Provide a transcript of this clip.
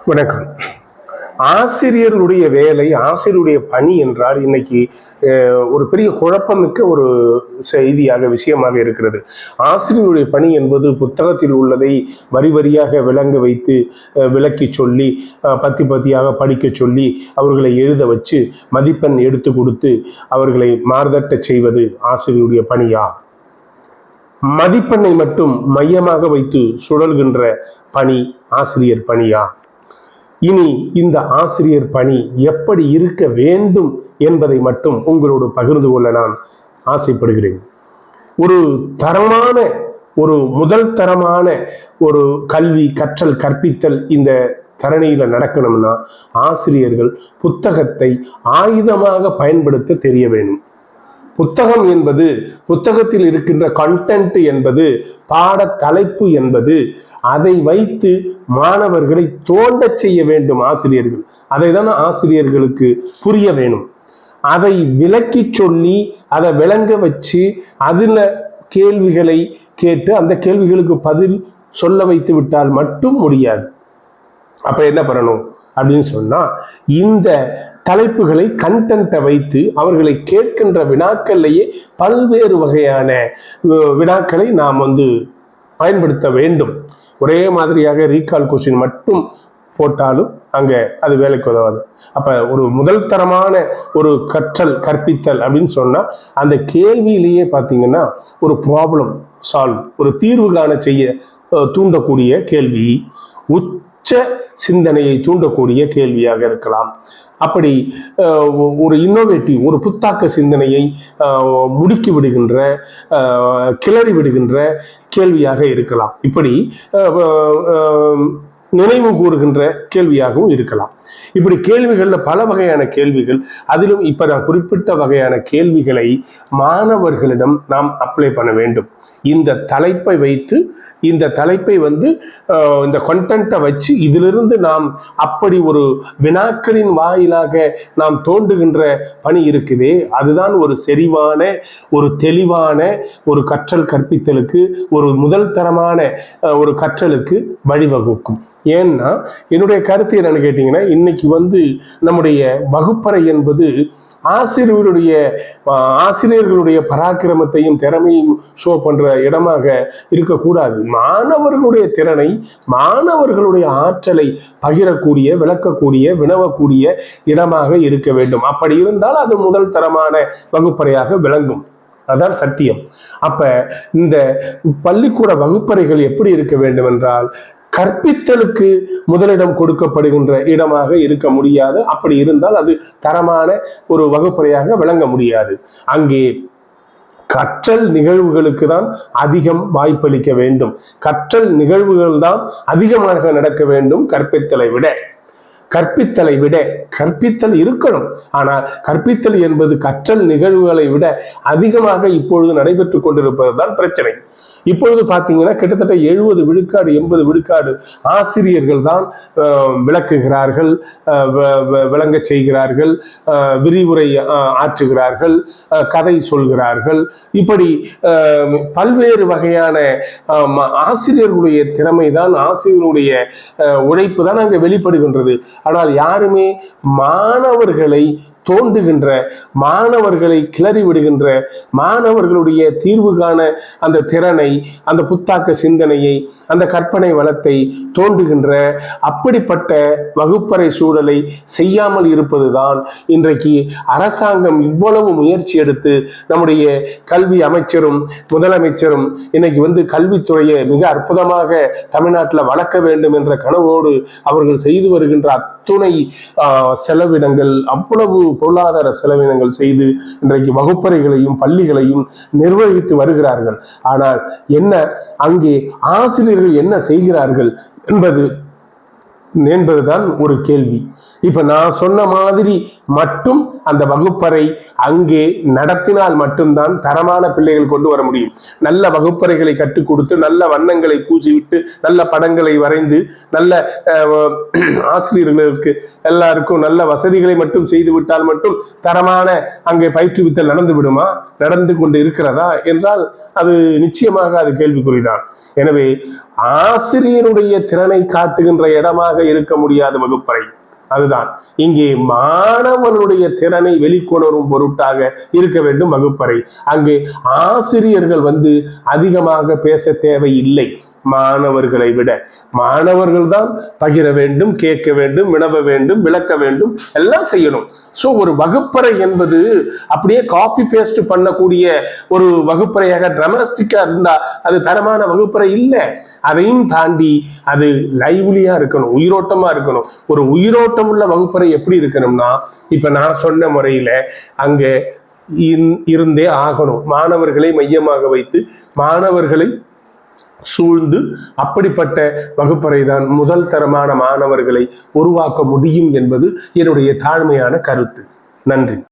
வணக்கம். ஆசிரியர்களுடைய வேலை, ஆசிரியருடைய பணி என்றால் இன்னைக்கு ஒரு பெரிய குழப்பமிக்க ஒரு செய்தியாக, விஷயமாக இருக்கிறது. ஆசிரியருடைய பணி என்பது புத்தகத்தில் உள்ளதை வரி வரியாக விளங்க வைத்து விளக்கி சொல்லி, பத்தி பத்தியாக படிக்க சொல்லி, அவர்களை எழுத வச்சு மதிப்பெண் எடுத்து கொடுத்து அவர்களை மார்தட்ட செய்வது ஆசிரியருடைய பணியா? மதிப்பெண்ணை மட்டும் மையமாக வைத்து சுழல்கின்ற பணி ஆசிரியர் பணியா? இனி இந்த ஆசிரியர் பணி எப்படி இருக்க வேண்டும் என்பதை மட்டும் உங்களோடு பகிர்ந்து கொள்ள நான் ஆசைப்படுகிறேன். ஒரு தரமான, ஒரு முதல் தரமான ஒரு கல்வி, கற்றல், கற்பித்தல் இந்த தரணியில நடக்கணும்னா ஆசிரியர்கள் புத்தகத்தை ஆயுதமாக பயன்படுத்த தெரிய வேண்டும். புத்தகம் என்பது, புத்தகத்தில் இருக்கின்ற கண்டென்ட் என்பது, பாட தலைப்பு என்பது, அதை வைத்து மாணவர்களை தோண்ட செய்ய வேண்டும் ஆசிரியர்கள். அதை தான் ஆசிரியர்களுக்கு புரிய வேணும். அதை விளக்கி சொல்லி, அதை விளங்க வச்சு, அதுல கேள்விகளை கேட்டு அந்த கேள்விகளுக்கு பதில் சொல்ல வைத்து விட்டால் மட்டும் முடியாது. அப்ப என்ன பண்ணணும் அப்படின்னு சொன்னா, இந்த தலைப்புகளை, கண்டென்ட்டை வைத்து அவர்களை கேட்கின்ற வினாக்கள்லேயே பல்வேறு வகையான வினாக்களை நாம் பயன்படுத்த வேண்டும். ஒரே மாதிரியாக ரீகால் கொஸ்டின் மட்டும் போட்டாலும் அங்க அது வேலைக்கு உதவாது. அப்ப ஒரு முதல் தரமான ஒரு கற்றல், கற்பித்தல் அப்படின்னு சொன்னா அந்த கேள்வியிலேயே பார்த்தீங்கன்னா ஒரு ப்ராப்ளம் சால்வ், ஒரு தீர்வு காண செய்ய தூண்டக்கூடிய கேள்வி, உச்ச சிந்தனையை தூண்டக்கூடிய கேள்வியாக இருக்கலாம். அப்படி ஒரு இன்னோவேட்டிவ், ஒரு புத்தாக்க சிந்தனையை முடுக்கி விடுகின்ற, கிளறி விடுகின்ற கேள்வியாக இருக்கலாம். இப்படி நினைவு கூறுகின்ற கேள்வியாகவும் இருக்கலாம். இப்படி கேள்விகள்ல பல வகையான கேள்விகள், அதிலும் இப்ப நான் குறிப்பிட்ட வகையான கேள்விகளை மாணவர்களிடம் நாம் அப்ளை பண்ண வேண்டும். இந்த தலைப்பை வைத்து, இந்த தலைப்பை இந்த கண்டென்ட்டை வச்சு இதிலிருந்து நாம் அப்படி ஒரு வினாக்களின் வாயிலாக நாம் தோண்டுகின்ற பணி இருக்குதே, அதுதான் ஒரு செறிவான, ஒரு தெளிவான ஒரு கற்றல் கற்பித்தலுக்கு, ஒரு முதல் தரமான ஒரு கற்றலுக்கு வழிவகுக்கும். ஏன்னா என்னுடைய கருத்து என்னன்னு கேட்டீங்கன்னா, இன்னைக்கு நம்முடைய வகுப்பறை என்பது ஆசிரியர்களுடைய பராக்கிரமத்தையும் திறமையும் ஷோ பண்ற இடமாக இருக்கக்கூடாது. மாணவர்களுடைய திறனை, மாணவர்களுடைய ஆற்றலை பகிரக்கூடிய, விளக்கக்கூடிய, வினவக்கூடிய இடமாக இருக்க வேண்டும். அப்படி இருந்தால் அது முதல் தரமான வகுப்பறையாக விளங்கும். அதான் சத்தியம். அப்ப இந்த பள்ளிக்கூட வகுப்பறைகள் எப்படி இருக்க வேண்டும் என்றால், கற்பித்தலுக்கு முதலிடம் கொடுக்கப்படுகின்ற இடமாக இருக்க முடியாது. அப்படி இருந்தால் அது தரமான ஒரு வகுப்பறையாக விளங்க முடியாது. அங்கே கற்றல் நிகழ்வுகளுக்கு தான் அதிகம் வாய்ப்பளிக்க வேண்டும். கற்றல் நிகழ்வுகள் தான் அதிகமாக நடக்க வேண்டும் கற்பித்தலை விட. கற்பித்தல் இருக்கணும், ஆனால் கற்பித்தல் என்பது கற்றல் நிகழ்வுகளை விட அதிகமாக இப்பொழுது நடைபெற்றுக் கொண்டிருப்பதுதான் பிரச்சனை. இப்பொழுது பார்த்தீங்கன்னா கிட்டத்தட்ட 70 விழுக்காடு 80 விழுக்காடு ஆசிரியர்கள் தான் விளக்குகிறார்கள், விளங்க செய்கிறார்கள், விரிவுரை ஆற்றுகிறார்கள், கதை சொல்கிறார்கள். இப்படி பல்வேறு வகையான ஆசிரியர்களுடைய திறமைதான், ஆசிரியர்களுடைய உழைப்பு தான் அங்கே வெளிப்படுகின்றது. ஆனால் யாருமே மாணவர்களை தோண்டுகின்ற, மாணவர்களை கிளறி விடுகின்ற, மாணவர்களுடைய தீர்வு காண அந்த திறனை, அந்த புத்தாக்க சிந்தனையை, அந்த கற்பனை வளத்தை தோண்டுகின்ற அப்படிப்பட்ட வகுப்பறை சூழலை செய்யாமல் இருப்பதுதான் இன்றைக்கு அரசாங்கம் இவ்வளவு முயற்சி எடுத்து நம்முடைய கல்வி அமைச்சரும் முதலமைச்சரும் இன்னைக்கு கல்வித்துறையை மிக அற்புதமாக தமிழ்நாட்டில் வளர்க்க வேண்டும் என்ற கனவோடு அவர்கள் செய்து வருகின்ற அத்துணை செலவினங்கள், அவ்வளவு பொருளாதார செலவினங்கள் செய்து இன்றைக்கு வகுப்பறைகளையும் பள்ளிகளையும் நிர்வகித்து வருகிறார்கள். ஆனால் என்ன, அங்கே ஆசிரியர்கள் என்ன செய்கிறார்கள் என்பதுதான் ஒரு கேள்வி. இப்ப நான் சொன்ன மாதிரி மட்டும் அந்த வகுப்பறை அங்கே நடத்தினால் மட்டும்தான் தரமான பிள்ளைகள் கொண்டு வர முடியும். நல்ல வகுப்பறைகளை கற்றுக் கொடுத்து, நல்ல வண்ணங்களை பூசிவிட்டு, நல்ல படங்களை வரைந்து, நல்ல ஆசிரியர்களுக்கு எல்லாருக்கும் நல்ல வசதிகளை மட்டும் செய்து விட்டால் மட்டும் தரமான அங்கே பயிற்றுவித்தல் நடந்து விடுமா? நடந்து கொண்டு இருக்கிறதா என்றால் அது நிச்சயமாக அது கேள்விக்குறிதான். எனவே ஆசிரியருடைய திறனை காட்டுகின்ற இடமாக இருக்க முடியாத வகுப்பறை அதுதான். இங்கே மாணவனுடைய திறனை வெளிக்கொணரும் பொருட்டாக இருக்க வேண்டும் வகுப்பறை. அங்கே ஆசிரியர்கள் அதிகமாக பேச தேவையில்லை. மாணவர்களை விட மாணவர்கள் தான் பகிர வேண்டும், கேட்க வேண்டும், வினவ வேண்டும், விளக்க வேண்டும், எல்லாம் செய்யணும். சோ ஒரு வகுப்பறை என்பது அப்படியே காப்பி பேஸ்ட் பண்ணக்கூடிய ஒரு வகுப்பறையாக டிராமாஸ்டிக்கா இருந்தா அது தரமான வகுப்பறை இல்லை. அதையும் தாண்டி அது லைவ்லியா இருக்கணும், உயிரோட்டமா இருக்கணும். ஒரு உயிரோட்டம் உள்ள வகுப்பறை எப்படி இருக்கணும்னா, இப்ப நான் சொன்ன முறையில அங்க இருந்தே ஆகணும். மாணவர்களை மையமாக வைத்து மாணவர்களை சூழ்ந்து அப்படிப்பட்ட வகுப்பறை தான் முதல் தரமான மாணவர்களை உருவாக்க முடியும் என்பது என்னுடைய தாழ்மையான கருத்து. நன்றி.